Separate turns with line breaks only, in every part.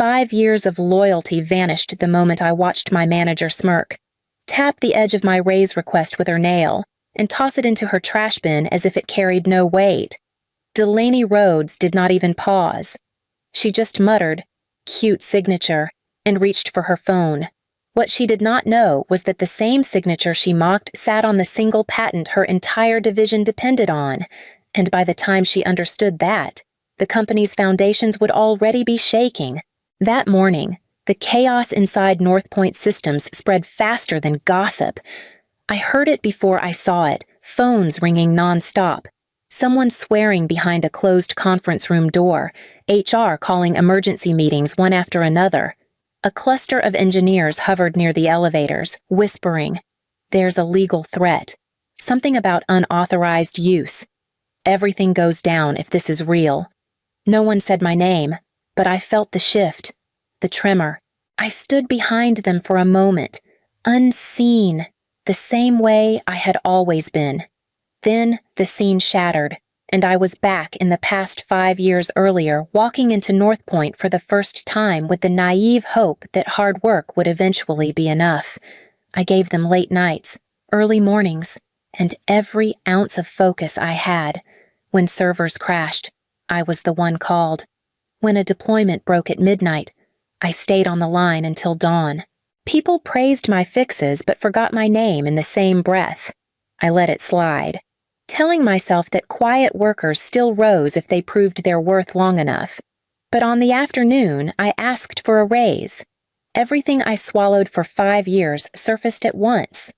5 years of loyalty vanished the moment I watched my manager smirk, tap the edge of my raise request with her nail, and toss it into her trash bin as if it carried no weight. Delaney Rhodes did not even pause. She just muttered, "Cute signature," and reached for her phone. What she did not know was that the same signature she mocked sat on the single patent her entire division depended on, and by the time she understood that, the company's foundations would already be shaking. That morning, the chaos inside North Point Systems spread faster than gossip. I heard it before I saw it, phones ringing nonstop, someone swearing behind a closed conference room door, HR calling emergency meetings one after another. A cluster of engineers hovered near the elevators, whispering, "There's a legal threat. Something about unauthorized use. Everything goes down if this is real." No one said my name, but I felt the shift, the tremor. I stood behind them for a moment, unseen, the same way I had always been. Then the scene shattered, and I was back in the past 5 years earlier, walking into North Point for the first time with the naive hope that hard work would eventually be enough. I gave them late nights, early mornings, and every ounce of focus I had. When servers crashed, I was the one called. When a deployment broke at midnight, I stayed on the line until dawn. People praised my fixes but forgot my name in the same breath. I let it slide, telling myself that quiet workers still rose if they proved their worth long enough. But on the afternoon, I asked for a raise. Everything I swallowed for 5 years surfaced at once.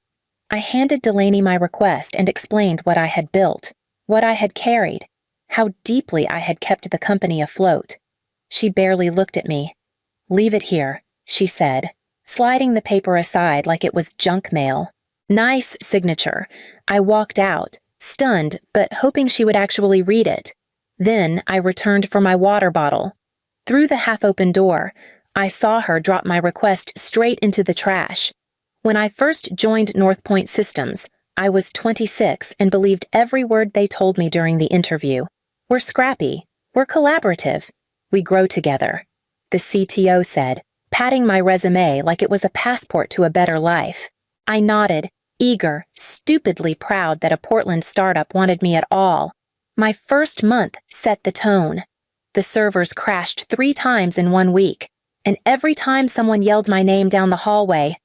I handed Delaney my request and explained what I had built, what I had carried, how deeply I had kept the company afloat. She barely looked at me. "Leave it here," she said, sliding the paper aside like it was junk mail. Nice signature. I walked out, stunned, but hoping she would actually read it. Then I returned for my water bottle. Through the half-open door, I saw her drop my request straight into the trash. When I first joined North Point Systems, I was 26 and believed every word they told me during the interview. "We're scrappy. We're collaborative. We grow together," the CTO said, patting my resume like it was a passport to a better life. I nodded, eager, stupidly proud that a Portland startup wanted me at all. My first month set the tone. The servers crashed 3 times in 1 week, and every time someone yelled my name down the hallway,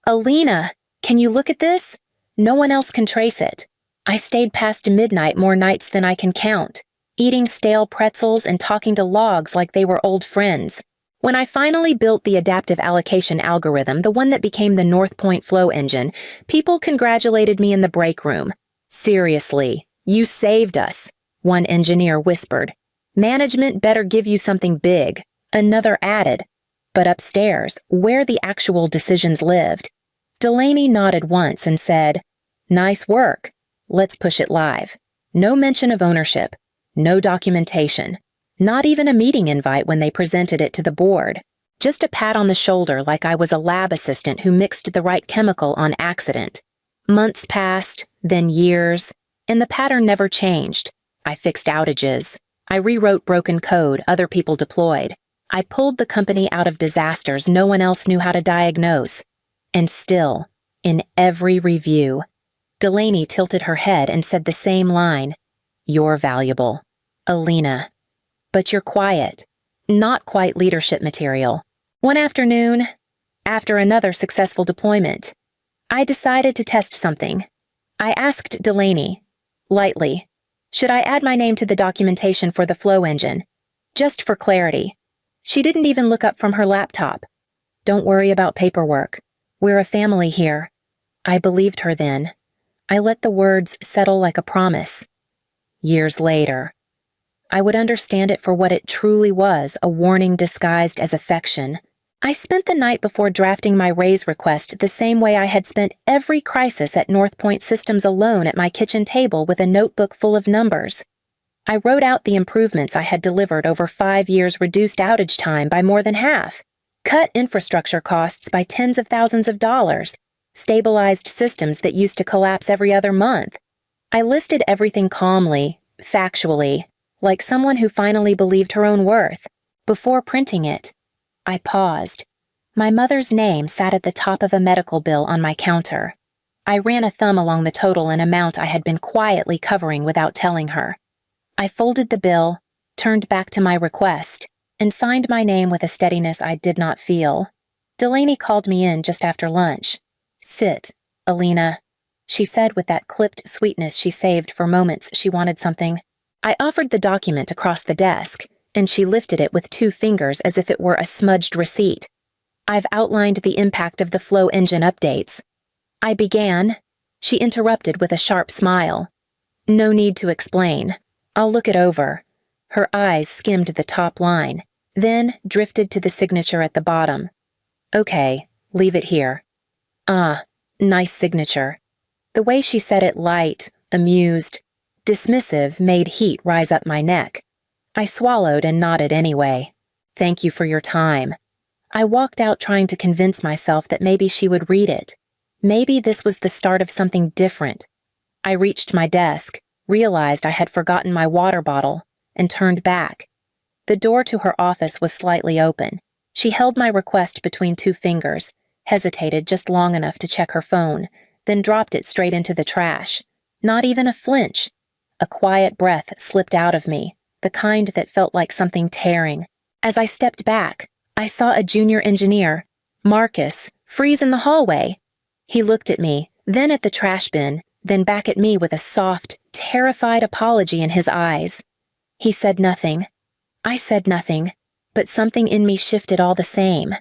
"Alina, can you look at this?" No one else can trace it. I stayed past midnight more nights than I can count, eating stale pretzels and talking to logs like they were old friends. When I finally built the adaptive allocation algorithm, the one that became the North Point flow engine, people congratulated me in the break room. "Seriously, you saved us," one engineer whispered. "Management better give you something big," another added. But upstairs, where the actual decisions lived, Delaney nodded once and said, "Nice work. Let's push it live. No mention of ownership. No documentation. Not even a meeting invite when they presented it to the board. Just a pat on the shoulder like I was a lab assistant who mixed the right chemical on accident." Months passed, then years, and the pattern never changed. I fixed outages. I rewrote broken code other people deployed. I pulled the company out of disasters no one else knew how to diagnose. And still, in every review, Delaney tilted her head and said the same line, "You're valuable, Alina. But you're quiet, not quite leadership material." One afternoon, after another successful deployment, I decided to test something. I asked Delaney, lightly, should I add my name to the documentation for the flow engine? Just for clarity. She didn't even look up from her laptop. "Don't worry about paperwork. We're a family here." I believed her then. I let the words settle like a promise. Years later, I would understand it for what it truly was, a warning disguised as affection. I spent the night before drafting my raise request the same way I had spent every crisis at North Point Systems alone at my kitchen table with a notebook full of numbers. I wrote out the improvements I had delivered over 5 years, reduced outage time by more than half, cut infrastructure costs by tens of thousands of dollars, stabilized systems that used to collapse every other month. I listed everything calmly, factually, like someone who finally believed her own worth. Before printing it, I paused. My mother's name sat at the top of a medical bill on my counter. I ran a thumb along the total and amount I had been quietly covering without telling her. I folded the bill, turned back to my request, and signed my name with a steadiness I did not feel. Delaney called me in just after lunch. "Sit, Alina," she said with that clipped sweetness she saved for moments she wanted something. I offered the document across the desk, and she lifted it with 2 fingers as if it were a smudged receipt. "I've outlined the impact of the flow engine updates." I began. She interrupted with a sharp smile. "No need to explain. I'll look it over." Her eyes skimmed the top line, then drifted to the signature at the bottom. "Okay, leave it here." "Ah, nice signature." The way she said it, light, amused, dismissive, made heat rise up my neck. I swallowed and nodded anyway. "Thank you for your time." I walked out trying to convince myself that maybe she would read it. Maybe this was the start of something different. I reached my desk, realized I had forgotten my water bottle, and turned back. The door to her office was slightly open. She held my request between 2 fingers, hesitated just long enough to check her phone, then dropped it straight into the trash. Not even a flinch. A quiet breath slipped out of me, the kind that felt like something tearing. As I stepped back, I saw a junior engineer, Marcus, freeze in the hallway. He looked at me, then at the trash bin, then back at me with a soft, terrified apology in his eyes. He said nothing. I said nothing, but something in me shifted all the same.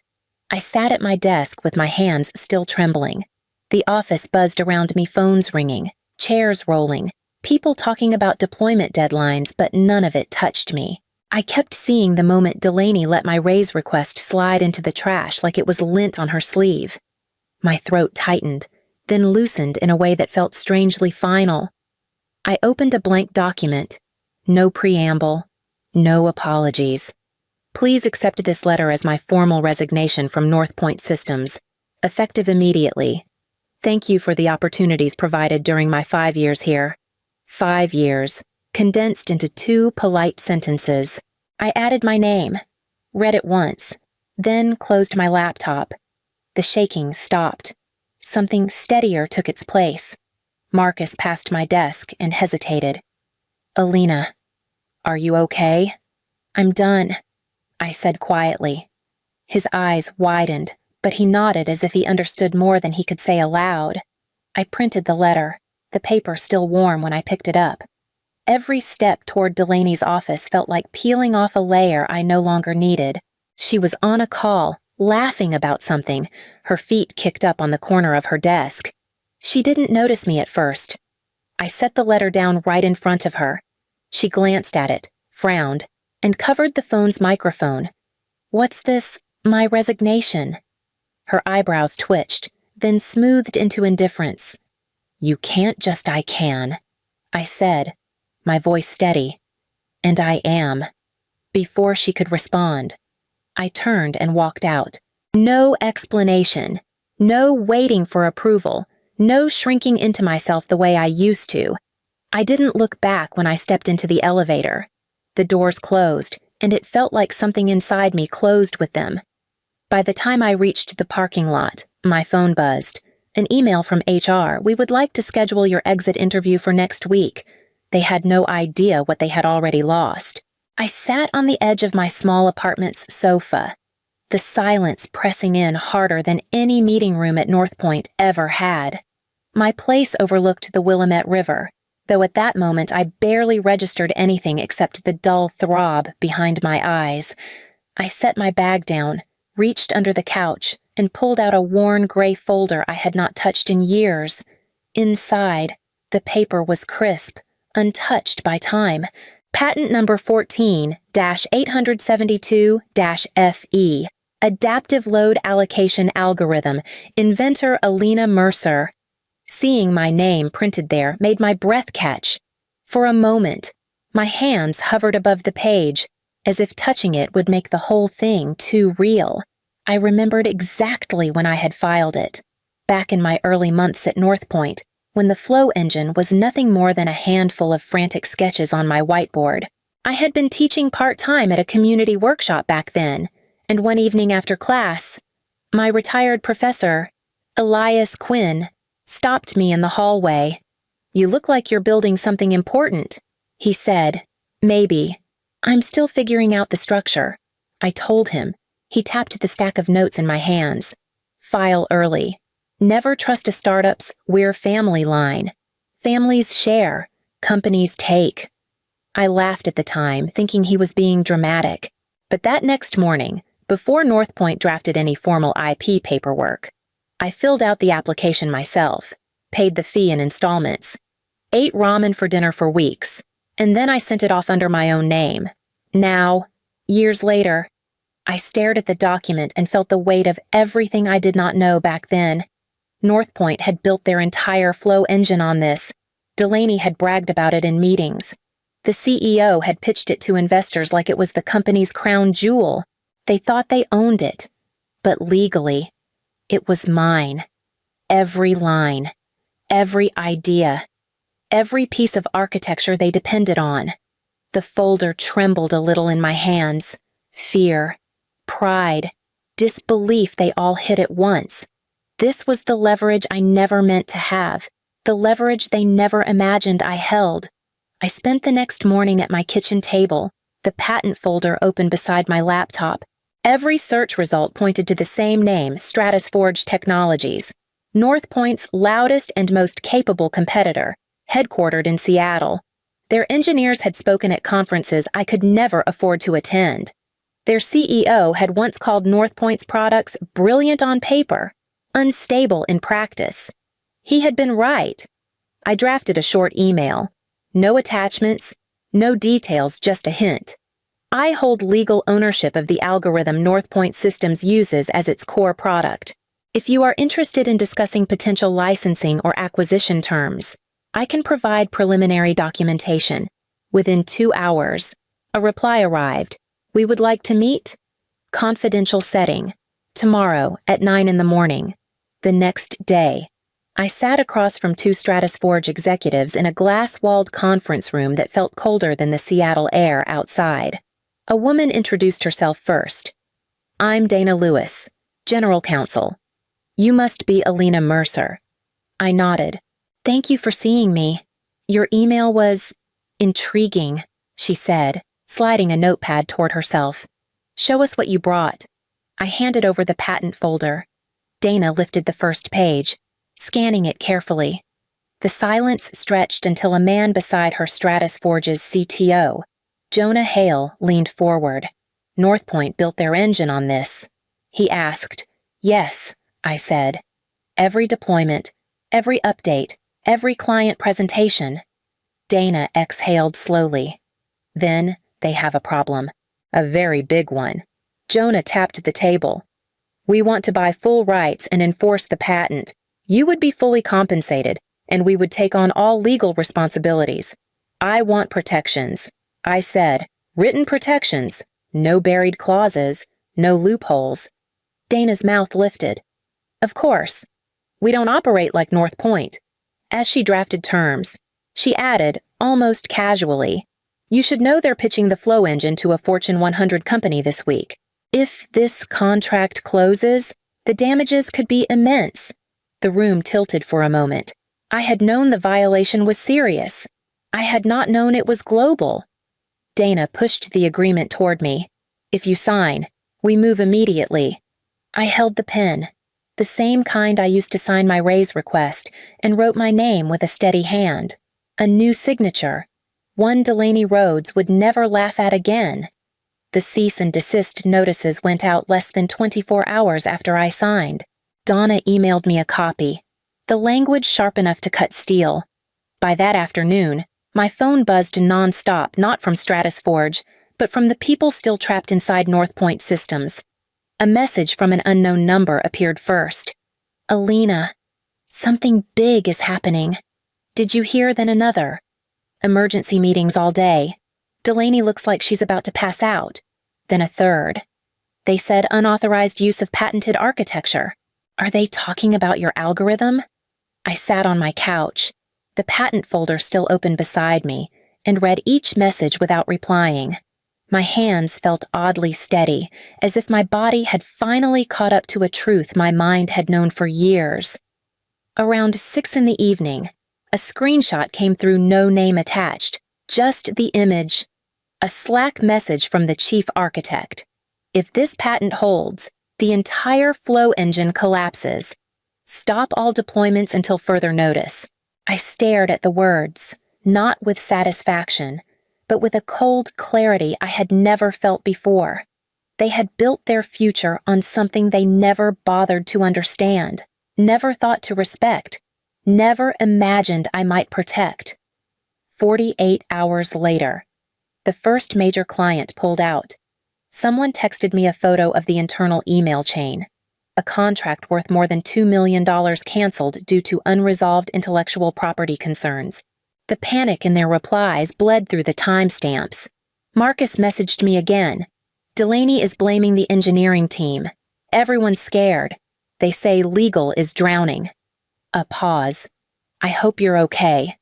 I sat at my desk with my hands still trembling. The office buzzed around me, phones ringing, chairs rolling, people talking about deployment deadlines, but none of it touched me. I kept seeing the moment Delaney let my raise request slide into the trash like it was lint on her sleeve. My throat tightened, then loosened in a way that felt strangely final. I opened a blank document. No preamble, no apologies. "Please accept this letter as my formal resignation from North Point Systems, effective immediately. Thank you for the opportunities provided during my 5 years here." 5 years, condensed into 2 polite sentences. I added my name, read it once, then closed my laptop. The shaking stopped. Something steadier took its place. Marcus passed my desk and hesitated. "Alina, are you okay?" "I'm done," I said quietly. His eyes widened, but he nodded as if he understood more than he could say aloud. I printed the letter, the paper still warm when I picked it up. Every step toward Delaney's office felt like peeling off a layer I no longer needed. She was on a call, laughing about something, her feet kicked up on the corner of her desk. She didn't notice me at first. I set the letter down right in front of her. She glanced at it, frowned, and covered the phone's microphone. "What's this, my resignation?" Her eyebrows twitched, then smoothed into indifference. "You can't just I can," I said, my voice steady. "And I am." Before she could respond, I turned and walked out. No explanation, no waiting for approval, no shrinking into myself the way I used to. I didn't look back when I stepped into the elevator. The doors closed, and it felt like something inside me closed with them. By the time I reached the parking lot, my phone buzzed. An email from HR. "We would like to schedule your exit interview for next week." They had no idea what they had already lost. I sat on the edge of my small apartment's sofa, the silence pressing in harder than any meeting room at North Point ever had. My place overlooked the Willamette River, though at that moment I barely registered anything except the dull throb behind my eyes. I set my bag down, reached under the couch, and pulled out a worn gray folder I had not touched in years. Inside, the paper was crisp, untouched by time. Patent number 14-872-FE. Adaptive Load Allocation Algorithm. Inventor Alina Mercer. Seeing my name printed there made my breath catch. For a moment, my hands hovered above the page, as if touching it would make the whole thing too real. I remembered exactly when I had filed it, back in my early months at North Point, when the flow engine was nothing more than a handful of frantic sketches on my whiteboard. I had been teaching part-time at a community workshop back then, And one evening after class, my retired professor, Elias Quinn, stopped me in the hallway. "You look like you're building something important," he said. "Maybe. I'm still figuring out the structure," I told him. He tapped the stack of notes in my hands. "File early. Never trust a startup's 'we're family' line. Families share, companies take." I laughed at the time, thinking he was being dramatic. But that next morning, before Northpoint drafted any formal IP paperwork, I filled out the application myself, paid the fee in installments, ate ramen for dinner for weeks, and then I sent it off under my own name. Now, years later, I stared at the document and felt the weight of everything I did not know back then. Northpoint had built their entire flow engine on this. Delaney had bragged about it in meetings. The CEO had pitched it to investors like it was the company's crown jewel. They thought they owned it. But legally, it was mine. Every line, every idea, every piece of architecture they depended on. The folder trembled a little in my hands. Fear, pride, disbelief, they all hit at once. This was the leverage I never meant to have, the leverage they never imagined I held. I spent the next morning at my kitchen table, the patent folder open beside my laptop. Every search result pointed to the same name, Stratus Forge Technologies, Northpoint's loudest and most capable competitor, headquartered in Seattle. Their engineers had spoken at conferences I could never afford to attend. Their CEO had once called Northpoint's products brilliant on paper, unstable in practice. He had been right. I drafted a short email. No attachments, no details, just a hint. I hold legal ownership of the algorithm Northpoint Systems uses as its core product. If you are interested in discussing potential licensing or acquisition terms, I can provide preliminary documentation. Within 2 hours, a reply arrived. "We would like to meet. Confidential setting. Tomorrow at 9 in the morning." The next day, I sat across from 2 Stratus Forge executives in a glass-walled conference room that felt colder than the Seattle air outside. A woman introduced herself first. "I'm Dana Lewis, General Counsel. You must be Alina Mercer." I nodded. "Thank you for seeing me. Your email was intriguing," she said, sliding a notepad toward herself. "Show us what you brought." I handed over the patent folder. Dana lifted the first page, scanning it carefully. The silence stretched until a man beside her Stratus Forge's CTO, Jonah Hale, leaned forward. "Northpoint built their engine on this?" he asked. "Yes," I said. "Every deployment, every update, every client presentation." Dana exhaled slowly. "Then they have a problem. A very big one." Jonah tapped the table. "We want to buy full rights and enforce the patent. You would be fully compensated, and we would take on all legal responsibilities. I want protections." I said, "Written protections, no buried clauses, no loopholes." Dana's mouth lifted. "Of course. We don't operate like Northpoint." As she drafted terms, she added, almost casually, "You should know they're pitching the Flow engine to a Fortune 100 company this week. If this contract closes, the damages could be immense." The room tilted for a moment. I had known the violation was serious. I had not known it was global. Dana pushed the agreement toward me. "If you sign, we move immediately." I held the pen, the same kind I used to sign my raise request, and wrote my name with a steady hand. A new signature, one Delaney Rhodes would never laugh at again. The cease and desist notices went out less than 24 hours after I signed. Donna emailed me a copy, the language sharp enough to cut steel. By that afternoon, my phone buzzed nonstop, not from Stratus Forge, but from the people still trapped inside Northpoint Systems. A message from an unknown number appeared first. "Alina, something big is happening. Did you hear?" Then another. "Emergency meetings all day. Delaney looks like she's about to pass out." Then a third. "They said unauthorized use of patented architecture. Are they talking about your algorithm?" I sat on my couch, the patent folder still open beside me, and read each message without replying. My hands felt oddly steady, as if my body had finally caught up to a truth my mind had known for years. Around 6 in the evening, a screenshot came through, no name attached, just the image. A Slack message from the chief architect. If this patent holds, the entire flow engine collapses. Stop all deployments until further notice. I stared at the words, not with satisfaction, but with a cold clarity I had never felt before. They had built their future on something they never bothered to understand, never thought to respect, never imagined I might protect. 48 hours later, the first major client pulled out. Someone texted me a photo of the internal email chain. A contract worth more than $2 million canceled due to unresolved intellectual property concerns. The panic in their replies bled through the timestamps. Marcus messaged me again. Delaney is blaming the engineering team. Everyone's scared. They say legal is drowning. A pause. I hope you're okay.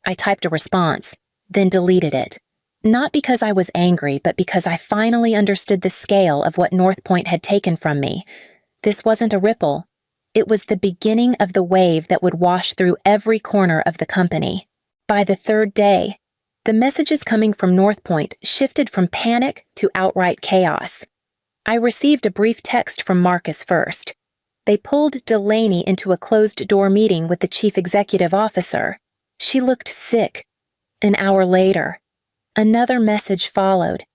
I typed a response, then deleted it. Not because I was angry, but because I finally understood the scale of what North Point had taken from me. This wasn't a ripple. It was the beginning of the wave that would wash through every corner of the company. By the third day, the messages coming from North Point shifted from panic to outright chaos. I received a brief text from Marcus first. They pulled Delaney into a closed-door meeting with the chief executive officer. She looked sick. An hour later, another message followed.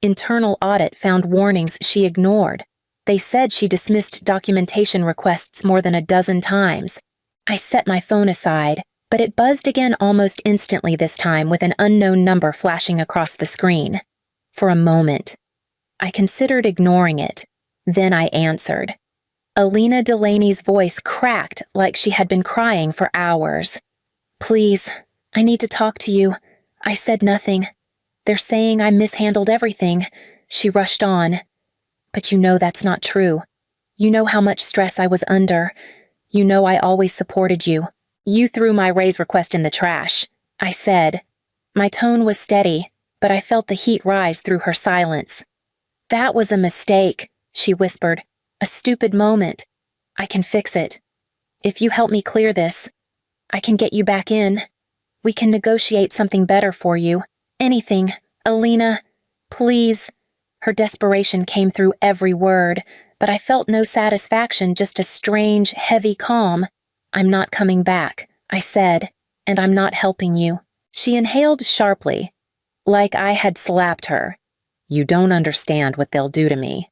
Internal audit found warnings she ignored. They said she dismissed documentation requests more than a dozen times. I set my phone aside, but it buzzed again almost instantly this time with an unknown number flashing across the screen. For a moment, I considered ignoring it. Then I answered. Alina Delaney's voice cracked like she had been crying for hours. Please, I need to talk to you. I said nothing. They're saying I mishandled everything. She rushed on. But you know that's not true. You know how much stress I was under. You know I always supported you. You threw my raise request in the trash, I said. My tone was steady, but I felt the heat rise through her silence. That was a mistake, she whispered. A stupid moment. I can fix it. If you help me clear this, I can get you back in. We can negotiate something better for you. Anything, Alina. Please. Her desperation came through every word, but I felt no satisfaction, just a strange, heavy calm. I'm not coming back, I said, and I'm not helping you. She inhaled sharply, like I had slapped her. You don't understand what they'll do to me.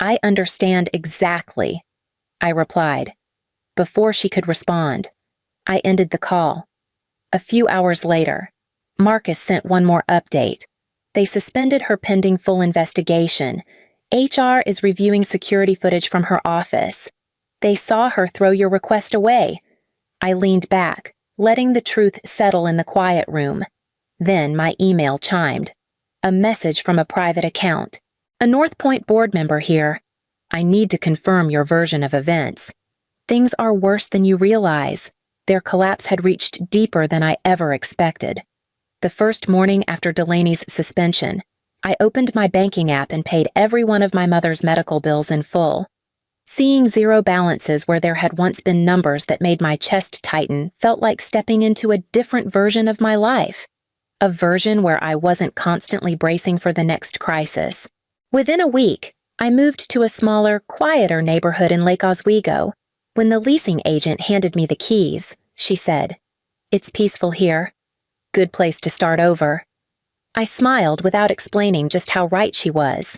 I understand exactly, I replied. Before she could respond, I ended the call. A few hours later, Marcus sent one more update. They suspended her pending full investigation. HR is reviewing security footage from her office. They saw her throw your request away. I leaned back, letting the truth settle in the quiet room. Then my email chimed. A message from a private account. A North Point board member here. I need to confirm your version of events. Things are worse than you realize. Their collapse had reached deeper than I ever expected. The first morning after Delaney's suspension, I opened my banking app and paid every one of my mother's medical bills in full. Seeing zero balances where there had once been numbers that made my chest tighten felt like stepping into a different version of my life. A version where I wasn't constantly bracing for the next crisis. Within a week, I moved to a smaller, quieter neighborhood in Lake Oswego. When the leasing agent handed me the keys, she said, "It's peaceful here. Good place to start over." I smiled without explaining just how right she was.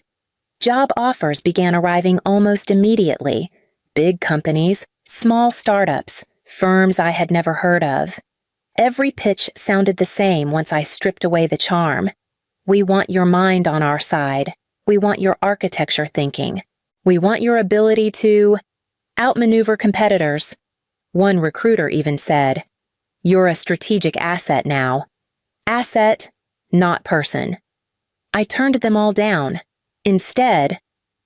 Job offers began arriving almost immediately. Big companies, small startups, firms I had never heard of. Every pitch sounded the same once I stripped away the charm. We want your mind on our side. We want your architecture thinking. We want your ability to outmaneuver competitors. One recruiter even said, "You're a strategic asset now." Asset, not person. I turned them all down. Instead,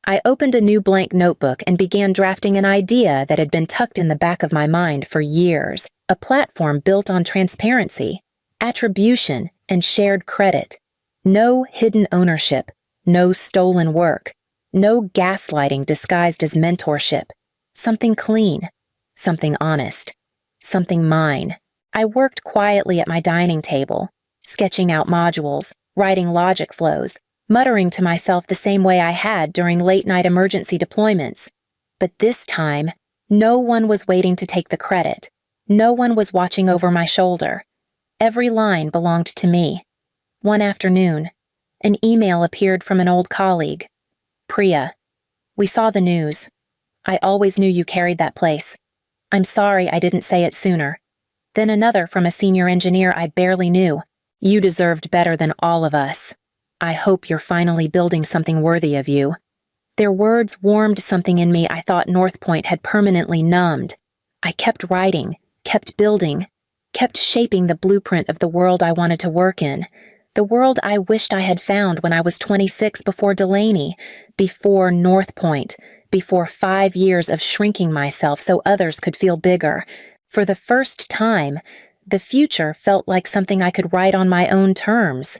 I opened a new blank notebook and began drafting an idea that had been tucked in the back of my mind for years, a platform built on transparency, attribution, and shared credit. No hidden ownership, No stolen work. No gaslighting disguised as mentorship. Something clean. Something honest. Something mine. I worked quietly at my dining table, sketching out modules, writing logic flows, muttering to myself the same way I had during late-night emergency deployments. But this time, no one was waiting to take the credit. No one was watching over my shoulder. Every line belonged to me. One afternoon, an email appeared from an old colleague. Priya, we saw the news. I always knew you carried that place. I'm sorry I didn't say it sooner. Then another from a senior engineer I barely knew. You deserved better than all of us. I hope you're finally building something worthy of you. Their words warmed something in me I thought North Point had permanently numbed. I kept writing, kept building, kept shaping the blueprint of the world I wanted to work in, the world I wished I had found when I was 26 before Delaney, before North Point, before 5 years of shrinking myself so others could feel bigger. For the first time, the future felt like something I could write on my own terms.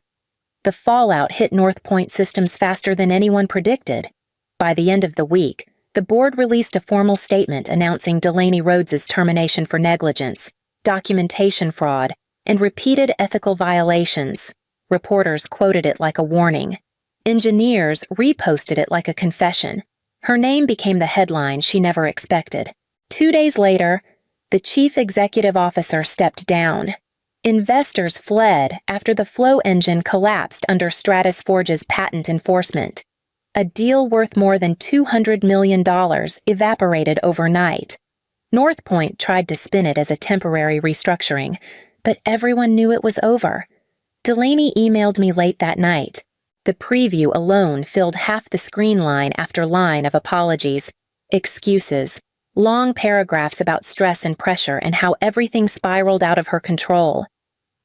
The fallout hit North Point systems faster than anyone predicted. By the end of the week, the board released a formal statement announcing Delaney Rhodes's termination for negligence, documentation fraud, and repeated ethical violations. Reporters quoted it like a warning. Engineers reposted it like a confession. Her name became the headline she never expected. 2 days later, the chief executive officer stepped down. Investors fled after the flow engine collapsed under Stratus Forge's patent enforcement. A deal worth more than $200 million evaporated overnight. North Point tried to spin it as a temporary restructuring, but everyone knew it was over. Delaney emailed me late that night. The preview alone filled half the screen line after line of apologies, excuses, long paragraphs about stress and pressure and how everything spiraled out of her control.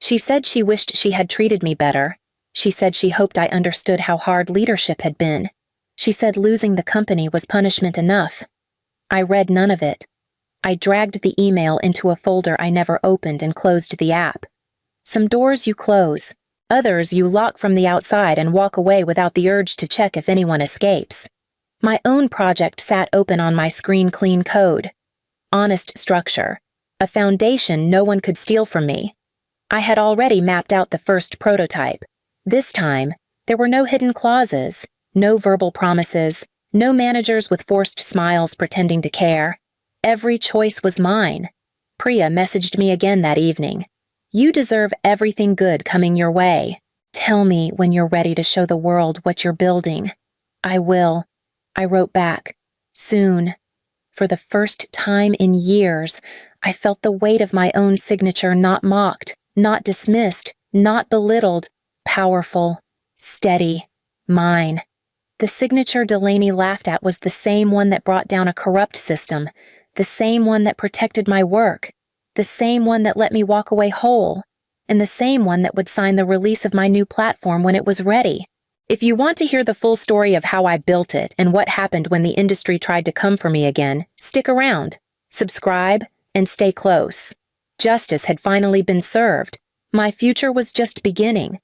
She said she wished she had treated me better. She said she hoped I understood how hard leadership had been. She said losing the company was punishment enough. I read none of it. I dragged the email into a folder I never opened and closed the app. Some doors you close. Others you lock from the outside and walk away without the urge to check if anyone escapes. My own project sat open on my screen clean code. Honest structure. A foundation no one could steal from me. I had already mapped out the first prototype. This time, there were no hidden clauses, no verbal promises, no managers with forced smiles pretending to care. Every choice was mine. Priya messaged me again that evening. You deserve everything good coming your way. Tell me when you're ready to show the world what you're building. I will. I wrote back. Soon. For the first time in years, I felt the weight of my own signature not mocked, not dismissed, not belittled, powerful, steady, mine. The signature Delaney laughed at was the same one that brought down a corrupt system, the same one that protected my work, the same one that let me walk away whole, and the same one that would sign the release of my new platform when it was ready. If you want to hear the full story of how I built it and what happened when the industry tried to come for me again, stick around, subscribe, and stay close. Justice had finally been served. My future was just beginning.